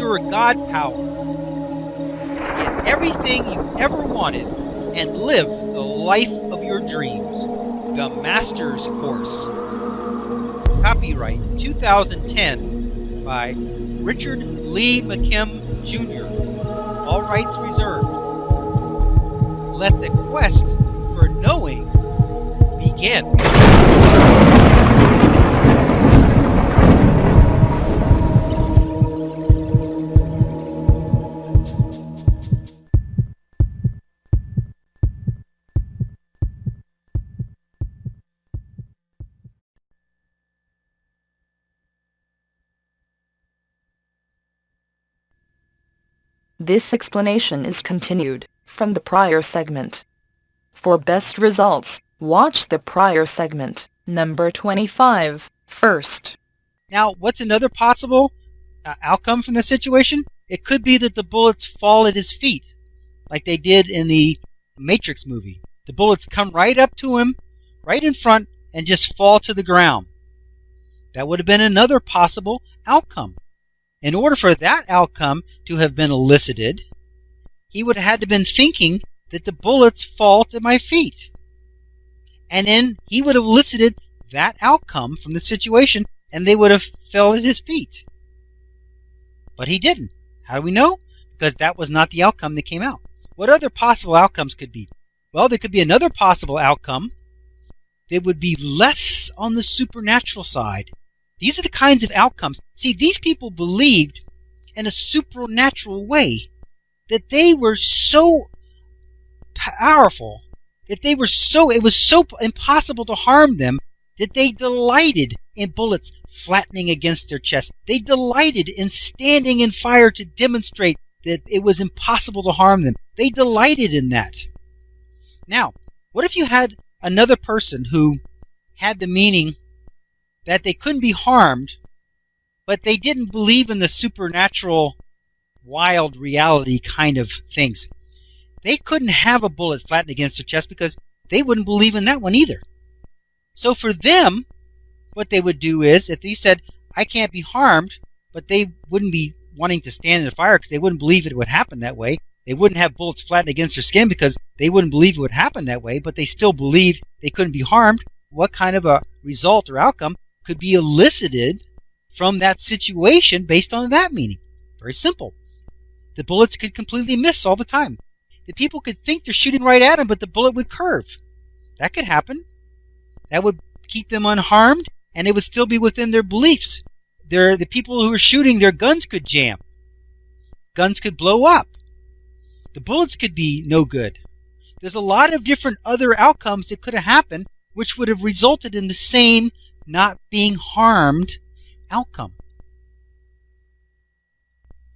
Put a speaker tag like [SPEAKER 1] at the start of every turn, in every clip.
[SPEAKER 1] you're a god power. Get everything you ever wanted and live the life of your dreams. The Master's Course. Copyright 2010 by Richard Lee McKim Jr. All rights reserved. Let the quest for knowing begin.
[SPEAKER 2] This explanation is continued from the prior segment. For best results, watch the prior segment, number 25, first.
[SPEAKER 1] Now, what's another possible outcome from the situation? It could be that the bullets fall at his feet, like they did in the Matrix movie. The bullets come right up to him, right in front, and just fall to the ground. That would have been another possible outcome. In order for that outcome to have been elicited, he would have had to have been thinking that the bullets fall to my feet. And then he would have elicited that outcome from the situation, and they would have fell at his feet. But he didn't. How do we know? Because that was not the outcome that came out. What other possible outcomes could be? Well, there could be another possible outcome that would be less on the supernatural side. These are the kinds of outcomes. See, these people believed in a supernatural way that they were so powerful, that it was so impossible to harm them, that they delighted in bullets flattening against their chest. They delighted in standing in fire to demonstrate that it was impossible to harm them. They delighted in that. Now, what if you had another person who had the meaning that they couldn't be harmed, but they didn't believe in the supernatural, wild reality kind of things? They couldn't have a bullet flattened against their chest because they wouldn't believe in that one either. So for them, what they would do is, if they said, I can't be harmed, but they wouldn't be wanting to stand in the fire because they wouldn't believe it would happen that way. They wouldn't have bullets flattened against their skin because they wouldn't believe it would happen that way, but they still believed they couldn't be harmed. What kind of a result or outcome could be elicited from that situation based on that meaning? Very simple. The bullets could completely miss all the time. The people could think they're shooting right at them, but the bullet would curve. That could happen. That would keep them unharmed, and it would still be within their beliefs. The people who are shooting, their guns could jam. Guns could blow up. The bullets could be no good. There's a lot of different other outcomes that could have happened, which would have resulted in the same not being harmed outcome.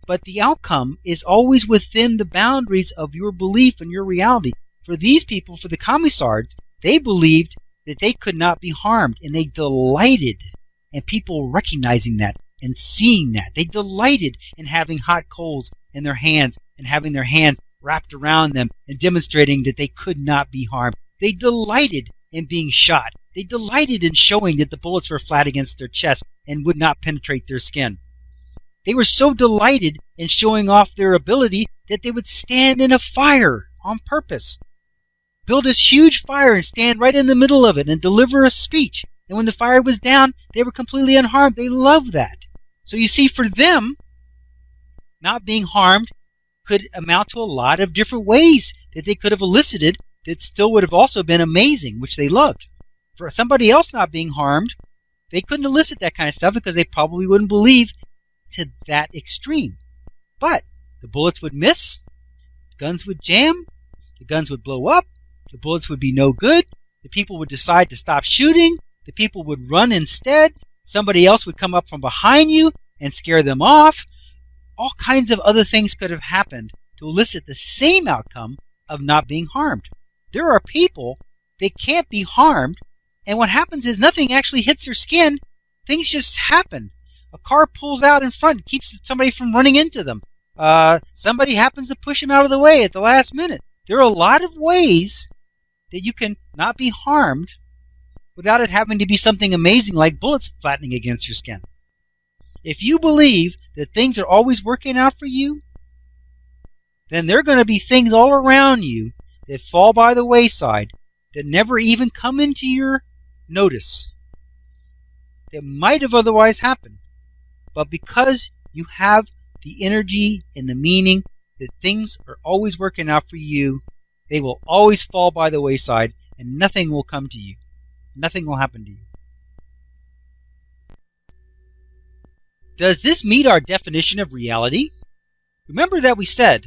[SPEAKER 1] But the outcome is always within the boundaries of your belief and your reality. For these people, for the commissars, they believed that they could not be harmed, and they delighted in people recognizing that and seeing that. They delighted in having hot coals in their hands and having their hands wrapped around them and demonstrating that they could not be harmed. They delighted in being shot. They delighted in showing that the bullets were flat against their chest and would not penetrate their skin. They were so delighted in showing off their ability that they would stand in a fire on purpose, build this huge fire and stand right in the middle of it and deliver a speech. And when the fire was down, they were completely unharmed. They loved that. So you see, for them, not being harmed could amount to a lot of different ways that they could have elicited that still would have also been amazing, which they loved. For somebody else not being harmed, they couldn't elicit that kind of stuff because they probably wouldn't believe to that extreme. But the bullets would miss, the guns would jam, the guns would blow up, the bullets would be no good, the people would decide to stop shooting, the people would run instead, somebody else would come up from behind you and scare them off. All kinds of other things could have happened to elicit the same outcome of not being harmed. There are people that can't be harmed, and what happens is nothing actually hits their skin. Things just happen. A car pulls out in front and keeps somebody from running into them. Somebody happens to push him out of the way at the last minute. There are a lot of ways that you can not be harmed without it having to be something amazing like bullets flattening against your skin. If you believe that things are always working out for you, then there are going to be things all around you that fall by the wayside that never even come into your notice, that might have otherwise happened. But because you have the energy and the meaning that things are always working out for you, they will always fall by the wayside and nothing will come to you. Nothing will happen to you. Does this meet our definition of reality? Remember that we said,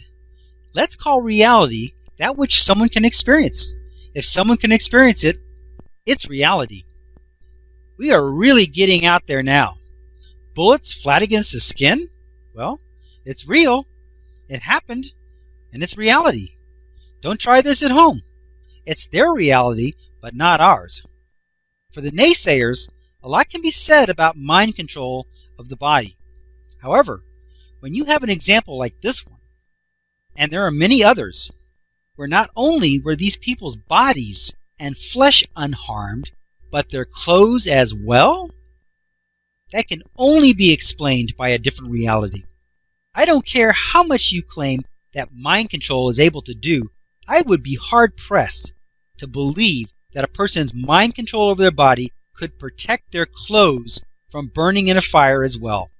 [SPEAKER 1] let's call reality that which someone can experience. If someone can experience it, it's reality. We are really getting out there now. Bullets flat against the skin? Well, it's real. It happened, and it's reality. Don't try this at home. It's their reality, but not ours. For the naysayers, a lot can be said about mind control of the body. However, when you have an example like this one, and there are many others, where not only were these people's bodies and flesh unharmed, but their clothes as well, that can only be explained by a different reality. I don't care how much you claim that mind control is able to do, I would be hard-pressed to believe that a person's mind control over their body could protect their clothes from burning in a fire as well.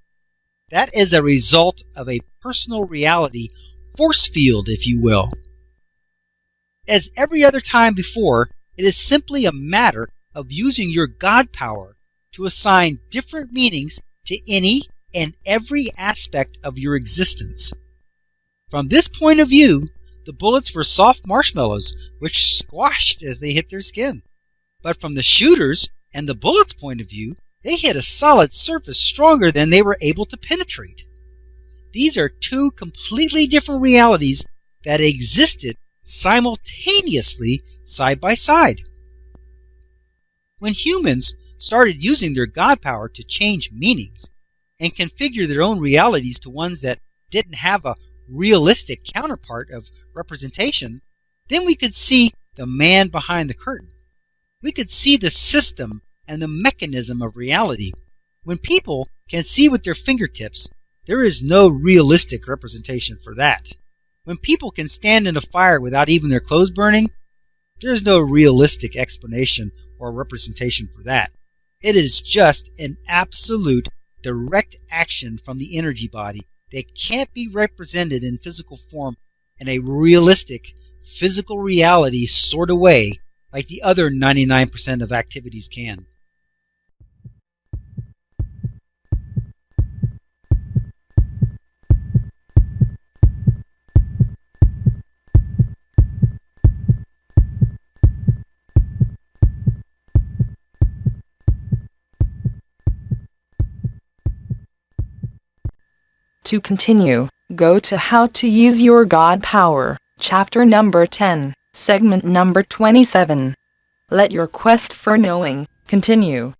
[SPEAKER 1] That is a result of a personal reality force field, if you will. As every other time before, it is simply a matter of using your God power to assign different meanings to any and every aspect of your existence. From this point of view, the bullets were soft marshmallows which squashed as they hit their skin. But from the shooter's and the bullets' point of view, they hit a solid surface stronger than they were able to penetrate. These are two completely different realities that existed simultaneously side by side. When humans started using their God power to change meanings and configure their own realities to ones that didn't have a realistic counterpart of representation, then we could see the man behind the curtain. We could see the system and the mechanism of reality. When people can see with their fingertips, there is no realistic representation for that. When people can stand in a fire without even their clothes burning, there is no realistic explanation or representation for that. It is just an absolute direct action from the energy body that can't be represented in physical form in a realistic, physical reality sort of way like the other 99% of activities can.
[SPEAKER 2] To continue, go to How to Use Your God Power, chapter number 10, segment number 27. Let your quest for knowing continue.